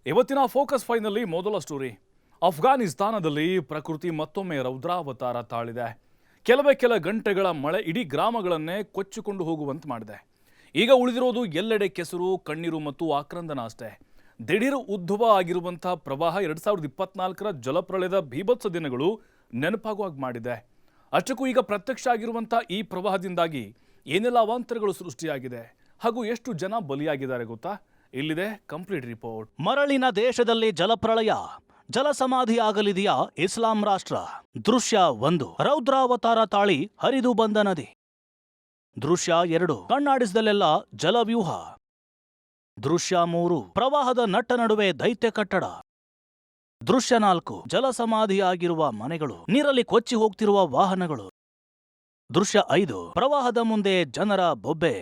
ಇವತ್ತಿನ focus finally ಮೊದಲ story. ಅಫ್ಘಾನಿಸ್ತಾನದಲ್ಲಿ ಪ್ರಕೃತಿ ಮತ್ತೊಮ್ಮೆ ರೌದ್ರಾವತಾರ ತಾಳಿದೆ. ಕೆಲವೇ ಕೆಲ ಗಂಟೆಗಳ ಮಳೆ ಇಡೀ ಗ್ರಾಮಗಳನ್ನೇ ಕೊಚ್ಚಿಕೊಂಡು ಹೋಗುವಂತೆ ಮಾಡಿದೆ. ಈಗ ಉಳಿದಿರೋದು ಎಲ್ಲೆಡೆ ಕೆಸರು, ಕಣ್ಣೀರು ಮತ್ತು ಆಕ್ರಂದನ ಅಷ್ಟೇ. ದಿಢೀರ್ ಉದ್ಭವ ಆಗಿರುವಂತಹ ಪ್ರವಾಹ 2024ರ ಜಲಪ್ರಳಯದ ಭೀಭತ್ಸ ದಿನಗಳು ನೆನಪಾಗುವಾಗ ಮಾಡಿದೆ. ಅಷ್ಟಕ್ಕೂ ಈಗ ಪ್ರತ್ಯಕ್ಷ ಆಗಿರುವಂತಹ ಈ ಪ್ರವಾಹದಿಂದಾಗಿ ಏನೆಲ್ಲ ಅವಾಂತರಗಳು ಸೃಷ್ಟಿಯಾಗಿದೆ ಹಾಗೂ ಎಷ್ಟು ಜನ ಬಲಿಯಾಗಿದ್ದಾರೆ ಗೊತ್ತಾ? ಇಲ್ಲಿದೆ ಕಂಪ್ಲೀಟ್ ರಿಪೋರ್ಟ್. ಮರಳಿನ ದೇಶದಲ್ಲಿ ಜಲಪ್ರಳಯ, ಜಲಸಮಾಧಿ ಆಗಲಿದೆಯಾ ಇಸ್ಲಾಂ ರಾಷ್ಟ್ರ? ದೃಶ್ಯ 1, ರೌದ್ರಾವತಾರ ತಾಳಿ ಹರಿದು ಬಂದ ನದಿ. ದೃಶ್ಯ 2, ಕಣ್ಣಾಡಿಸಿದಲ್ಲೆಲ್ಲ ಜಲವ್ಯೂಹ. ದೃಶ್ಯ 3, ಪ್ರವಾಹದ ನಟ್ಟ ನಡುವೆ ದೈತ್ಯ ಕಟ್ಟಡ. ದೃಶ್ಯ 4, ಜಲಸಮಾಧಿಯಾಗಿರುವ ಮನೆಗಳು, ನೀರಲ್ಲಿ ಕೊಚ್ಚಿ ಹೋಗ್ತಿರುವ ವಾಹನಗಳು. ದೃಶ್ಯ 5, ಪ್ರವಾಹದ ಮುಂದೆ ಜನರ ಬೊಬ್ಬೆ.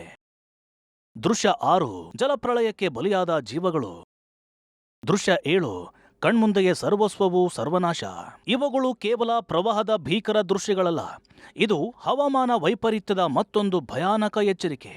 ದೃಶ್ಯ 6, ಜಲಪ್ರಳಯಕ್ಕೆ ಬಲಿಯಾದ ಜೀವಗಳು. ದೃಶ್ಯ 7, ಕಣ್ಮುಂದೆಯೇ ಸರ್ವಸ್ವವೂ ಸರ್ವನಾಶ. ಇವುಗಳು ಕೇವಲ ಪ್ರವಾಹದ ಭೀಕರ ದೃಶ್ಯಗಳಲ್ಲ, ಇದು ಹವಾಮಾನ ವೈಪರೀತ್ಯದ ಮತ್ತೊಂದು ಭಯಾನಕ ಎಚ್ಚರಿಕೆ.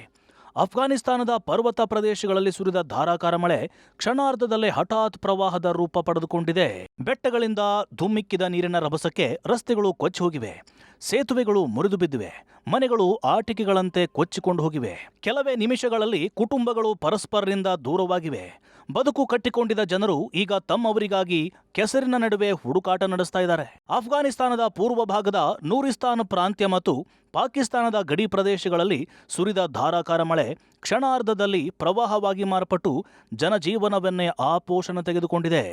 ಅಫ್ಘಾನಿಸ್ತಾನದ ಪರ್ವತ ಪ್ರದೇಶಗಳಲ್ಲಿ ಸುರಿದ ಧಾರಾಕಾರ ಮಳೆ ಕ್ಷಣಾರ್ಧದಲ್ಲೇ ಹಠಾತ್ ಪ್ರವಾಹದ ರೂಪ ಪಡೆದುಕೊಂಡಿದೆ. ಬೆಟ್ಟಗಳಿಂದ ಧುಮ್ಮಿಕ್ಕಿದ ನೀರಿನ ರಭಸಕ್ಕೆ ರಸ್ತೆಗಳು ಕೊಚ್ಚಿ ಹೋಗಿವೆ, ಸೇತುವೆಗಳು ಮುರಿದು ಬಿದ್ದಿವೆ, ಮನೆಗಳು ಆಟಿಕೆಗಳಂತೆ ಕೊಚ್ಚಿಕೊಂಡು ಹೋಗಿವೆ. ಕೆಲವೇ ನಿಮಿಷಗಳಲ್ಲಿ ಕುಟುಂಬಗಳು ಪರಸ್ಪರರಿಂದ ದೂರವಾಗಿವೆ. ಬದುಕು ಕಟ್ಟಿಕೊಂಡಿದ್ದ ಜನರು ಈಗ ತಮ್ಮವರಿಗಾಗಿ ಕೆಸರಿನ ನಡುವೆ ಹುಡುಕಾಟ ನಡೆಸ್ತಾ ಇದ್ದಾರೆ. ಅಫ್ಘಾನಿಸ್ತಾನದ ಪೂರ್ವ ಭಾಗದ ನೂರಿಸ್ತಾನ್ ಪ್ರಾಂತ್ಯ ಮತ್ತು ಪಾಕಿಸ್ತಾನದ ಗಡಿ ಪ್ರದೇಶಗಳಲ್ಲಿ ಸುರಿದ ಧಾರಾಕಾರ ಮಳೆ ಕ್ಷಣಾರ್ಧದಲ್ಲಿ ಪ್ರವಾಹವಾಗಿ ಮಾರ್ಪಟ್ಟು ಜನಜೀವನವನ್ನೇ ಆಪೋಷಣ ತೆಗೆದುಕೊಂಡಿದೆ.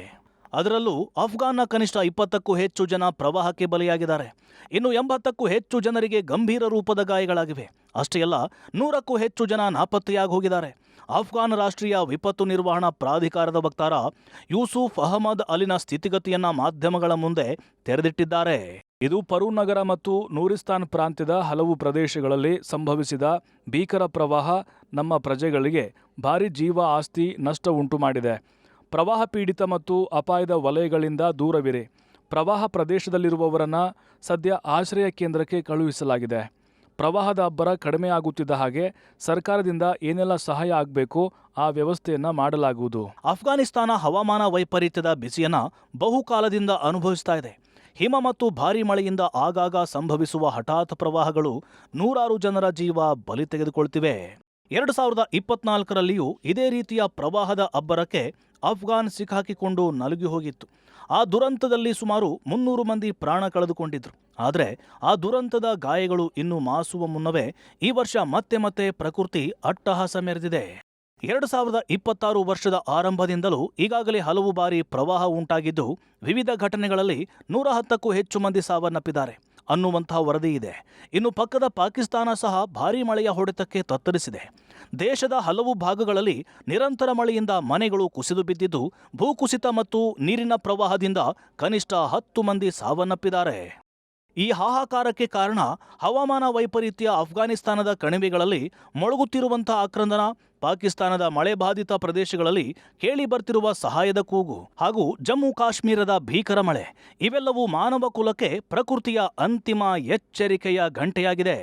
ಅದರಲ್ಲೂ ಅಫ್ಘಾನ್ನ ಕನಿಷ್ಠ 20ಕ್ಕೂ ಹೆಚ್ಚು ಜನ ಪ್ರವಾಹಕ್ಕೆ ಬಲಿಯಾಗಿದ್ದಾರೆ. ಇನ್ನು 80ಕ್ಕೂ ಹೆಚ್ಚು ಜನರಿಗೆ ಗಂಭೀರ ರೂಪದ ಗಾಯಗಳಾಗಿವೆ. ಅಷ್ಟೇ ಅಲ್ಲ, 100ಕ್ಕೂ ಹೆಚ್ಚು ಜನ ನಾಪತ್ತೆಯಾಗಿ ಹೋಗಿದ್ದಾರೆ. ಅಫ್ಘಾನ್ ರಾಷ್ಟ್ರೀಯ ವಿಪತ್ತು ನಿರ್ವಹಣಾ ಪ್ರಾಧಿಕಾರದ ವಕ್ತಾರ ಯೂಸುಫ್ ಅಹಮದ್ ಅಲಿನ ಸ್ಥಿತಿಗತಿಯನ್ನ ಮಾಧ್ಯಮಗಳ ಮುಂದೆ ತೆರೆದಿಟ್ಟಿದ್ದಾರೆ. ಇದು ಪರೂನ್ ನಗರ ಮತ್ತು ನೂರಿಸ್ತಾನ್ ಪ್ರಾಂತ್ಯದ ಹಲವು ಪ್ರದೇಶಗಳಲ್ಲಿ ಸಂಭವಿಸಿದ ಭೀಕರ ಪ್ರವಾಹ ನಮ್ಮ ಪ್ರಜೆಗಳಿಗೆ ಭಾರಿ ಜೀವ ಆಸ್ತಿ ನಷ್ಟ ಉಂಟು ಮಾಡಿದೆ. ಪ್ರವಾಹ ಪೀಡಿತ ಮತ್ತು ಅಪಾಯದ ವಲಯಗಳಿಂದ ದೂರವಿರಿ. ಪ್ರವಾಹ ಪ್ರದೇಶದಲ್ಲಿರುವವರನ್ನು ಸದ್ಯ ಆಶ್ರಯ ಕೇಂದ್ರಕ್ಕೆ ಕಳುಹಿಸಲಾಗಿದೆ. ಪ್ರವಾಹದ ಅಬ್ಬರ ಕಡಿಮೆಯಾಗುತ್ತಿದ್ದ ಹಾಗೆ ಸರ್ಕಾರದಿಂದ ಏನೆಲ್ಲ ಸಹಾಯ ಆಗಬೇಕು ಆ ವ್ಯವಸ್ಥೆಯನ್ನ ಮಾಡಲಾಗುವುದು. ಅಫ್ಘಾನಿಸ್ತಾನ ಹವಾಮಾನ ವೈಪರೀತ್ಯದ ಬಿಸಿಯನ್ನ ಬಹುಕಾಲದಿಂದ ಅನುಭವಿಸ್ತಾ ಇದೆ. ಹಿಮ ಮತ್ತು ಭಾರೀ ಮಳೆಯಿಂದ ಆಗಾಗ ಸಂಭವಿಸುವ ಹಠಾತ್ ಪ್ರವಾಹಗಳು ನೂರಾರು ಜನರ ಜೀವ ಬಲಿ ತೆಗೆದುಕೊಳ್ತಿವೆ. 2024ರಲ್ಲಿಯೂ ಇದೇ ರೀತಿಯ ಪ್ರವಾಹದ ಅಬ್ಬರಕ್ಕೆ ಅಫ್ಘಾನ್ ಸಿಕ್ಕಾಕಿಕೊಂಡು ನಲುಗಿ ಹೋಗಿತ್ತು. ಆ ದುರಂತದಲ್ಲಿ ಸುಮಾರು 300 ಮಂದಿ ಪ್ರಾಣ ಕಳೆದುಕೊಂಡಿದ್ರು. ಆದರೆ ಆ ದುರಂತದ ಗಾಯಗಳು ಇನ್ನೂ ಮಾಸುವ ಮುನ್ನವೇ ಈ ವರ್ಷ ಮತ್ತೆ ಪ್ರಕೃತಿ ಅಟ್ಟಹಾಸ ಮೆರೆದಿದೆ. 2026 ವರ್ಷದ ಆರಂಭದಿಂದಲೂ ಈಗಾಗಲೇ ಹಲವು ಬಾರಿ ಪ್ರವಾಹ ಉಂಟಾಗಿದ್ದು ವಿವಿಧ ಘಟನೆಗಳಲ್ಲಿ 110ಕ್ಕೂ ಹೆಚ್ಚು ಮಂದಿ ಸಾವನ್ನಪ್ಪಿದ್ದಾರೆ ಅನ್ನುವಂತಹ ವರದಿ ಇದೆ. ಇನ್ನು ಪಕ್ಕದ ಪಾಕಿಸ್ತಾನ ಸಹ ಭಾರೀ ಮಳೆಯ ಹೊಡೆತಕ್ಕೆ ತತ್ತರಿಸಿದೆ. ದೇಶದ ಹಲವು ಭಾಗಗಳಲ್ಲಿ ನಿರಂತರ ಮಳೆಯಿಂದ ಮನೆಗಳು ಕುಸಿದು ಬಿದ್ದಿದ್ದು, ಭೂಕುಸಿತ ಮತ್ತು ನೀರಿನ ಪ್ರವಾಹದಿಂದ ಕನಿಷ್ಠ 10 ಮಂದಿ ಸಾವನ್ನಪ್ಪಿದ್ದಾರೆ. ಈ ಹಾಹಾಕಾರಕ್ಕೆ ಕಾರಣ ಹವಾಮಾನ ವೈಪರೀತ್ಯ, ಅಫ್ಘಾನಿಸ್ತಾನದ ಕಣಿವೆಗಳಲ್ಲಿ ಮೊಳಗುತ್ತಿರುವಂತಹ ಆಕ್ರಂದನ, ಪಾಕಿಸ್ತಾನದ ಮಳೆ ಬಾಧಿತ ಪ್ರದೇಶಗಳಲ್ಲಿ ಕೇಳಿ ಬರ್ತಿರುವ ಸಹಾಯದ ಕೂಗು ಹಾಗೂ ಜಮ್ಮು ಕಾಶ್ಮೀರದ ಭೀಕರ ಮಳೆ. ಇವೆಲ್ಲವೂ ಮಾನವ ಕುಲಕ್ಕೆ ಪ್ರಕೃತಿಯ ಅಂತಿಮ ಎಚ್ಚರಿಕೆಯ ಗಂಟೆಯಾಗಿದೆ.